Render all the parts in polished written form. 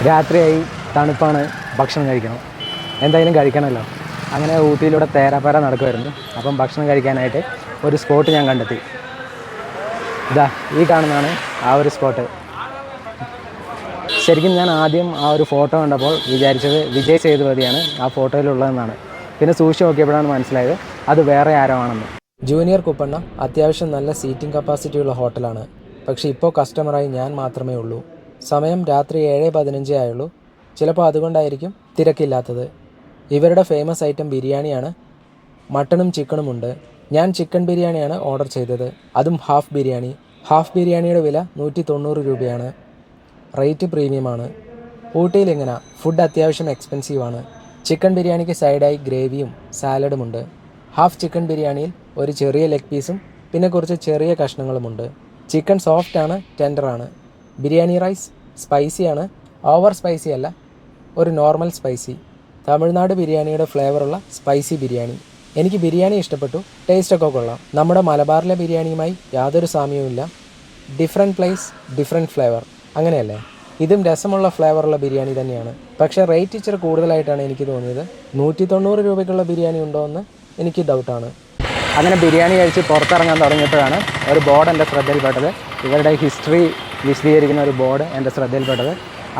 രാത്രിയായി, തണുപ്പാണ്, ഭക്ഷണം കഴിക്കണം, എന്തായാലും കഴിക്കണമല്ലോ. അങ്ങനെ ഊട്ടിയിലൂടെ തേരാപ്പാര നടക്കുമായിരുന്നു. അപ്പം ഭക്ഷണം കഴിക്കാനായിട്ട് ഒരു സ്പോട്ട് ഞാൻ കണ്ടെത്തി. ഇതാ ഈ കാണുന്നതാണ് ആ ഒരു സ്പോട്ട്. ശരിക്കും ഞാൻ ആദ്യം ആ ഒരു ഫോട്ടോ കണ്ടപ്പോൾ വിചാരിച്ചത് വിജയ് സേതുപതിയാണ് ആ ഫോട്ടോയിലുള്ളതെന്നാണ്. പിന്നെ സൂക്ഷിച്ച് നോക്കിയപ്പോഴാണ് മനസ്സിലായത് അത് വേറെ ആരോ ആണെന്ന്. ജൂനിയർ കുപ്പണ്ണ അത്യാവശ്യം നല്ല സീറ്റിംഗ് കപ്പാസിറ്റിയുള്ള ഹോട്ടലാണ്. പക്ഷേ ഇപ്പോൾ കസ്റ്റമറായി ഞാൻ മാത്രമേ ഉള്ളൂ. സമയം രാത്രി 7:15 ആയുള്ളൂ. ചിലപ്പോൾ അതുകൊണ്ടായിരിക്കും തിരക്കില്ലാത്തത്. ഇവരുടെ ഫേമസ് ഐറ്റം ബിരിയാണിയാണ്. മട്ടണും ചിക്കണും ഉണ്ട്. ഞാൻ ചിക്കൻ ബിരിയാണിയാണ് ഓർഡർ ചെയ്തത്, അതും ഹാഫ് ബിരിയാണി. ഹാഫ് ബിരിയാണിയുടെ വില 190 രൂപയാണ്. റേറ്റ് പ്രീമിയമാണ്. ഊട്ടിയിൽ എങ്ങനെ ഫുഡ് അത്യാവശ്യം എക്സ്പെൻസീവാണ്. ചിക്കൻ ബിരിയാണിക്ക് സൈഡായി ഗ്രേവിയും സാലഡുമുണ്ട്. ഹാഫ് ചിക്കൻ ബിരിയാണിയിൽ ഒരു ചെറിയ ലെഗ് പീസും പിന്നെ കുറച്ച് ചെറിയ കഷ്ണങ്ങളുമുണ്ട്. ചിക്കൻ സോഫ്റ്റാണ്, ടെൻഡറാണ്. ബിരിയാണി റൈസ് സ്പൈസിയാണ്, ഓവർ സ്പൈസി അല്ല, ഒരു നോർമൽ സ്പൈസി. തമിഴ്നാട് ബിരിയാണിയുടെ ഫ്ലേവറുള്ള സ്പൈസി ബിരിയാണി. എനിക്ക് ബിരിയാണി ഇഷ്ടപ്പെട്ടു, ടേസ്റ്റൊക്കെ കൊള്ളാം. നമ്മുടെ മലബാറിലെ ബിരിയാണിയുമായി യാതൊരു സാമ്യവുമില്ല. ഡിഫറെൻറ്റ് പ്ലേസ്, ഡിഫറെൻറ്റ് ഫ്ലേവർ, അങ്ങനെയല്ലേ? ഇതും രസമുള്ള ഫ്ലേവറുള്ള ബിരിയാണി തന്നെയാണ്. പക്ഷേ റേറ്റ് ഇച്ചിരി കൂടുതലായിട്ടാണ് എനിക്ക് തോന്നിയത്. 190 രൂപയ്ക്കുള്ള ബിരിയാണി ഉണ്ടോ എന്ന് എനിക്ക് ഡൗട്ടാണ്. അങ്ങനെ ബിരിയാണി കഴിച്ച് പുറത്തിറങ്ങാൻ തുടങ്ങിയപ്പോഴാണ് ഒരു ബോർഡ് എൻ്റെ ശ്രദ്ധയിൽപ്പെട്ടത്. ഇവരുടെ ഹിസ്റ്ററി വിശദീകരിക്കുന്ന ഒരു ബോർഡ് എൻ്റെ ശ്രദ്ധയിൽപ്പെട്ടത്.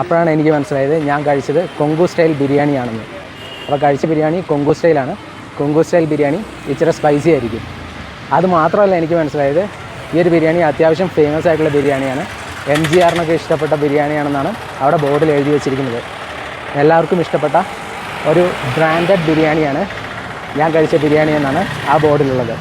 അപ്പോഴാണ് എനിക്ക് മനസ്സിലായത് ഞാൻ കഴിച്ചത് കൊങ്കു സ്റ്റൈൽ ബിരിയാണിയാണെന്ന്. അപ്പോൾ കഴിച്ച ബിരിയാണി കൊങ്കു സ്റ്റൈലാണ്. കൊങ്കു സ്റ്റൈൽ ബിരിയാണി ഇച്ചിരി സ്പൈസി ആയിരിക്കും. അത് മാത്രമല്ല എനിക്ക് മനസ്സിലായത് ഈ ഒരു ബിരിയാണി അത്യാവശ്യം ഫേമസ് ആയിട്ടുള്ള ബിരിയാണിയാണ്. MGRനൊക്കെ ഇഷ്ടപ്പെട്ട ബിരിയാണിയാണെന്നാണ് അവിടെ ബോർഡിൽ എഴുതി വെച്ചിരിക്കുന്നത്. എല്ലാവർക്കും ഇഷ്ടപ്പെട്ട ഒരു ബ്രാൻഡഡ് ബിരിയാണിയാണ് ഞാൻ കഴിച്ച ബിരിയാണി എന്നാണ് ആ ബോർഡിലുള്ളത്.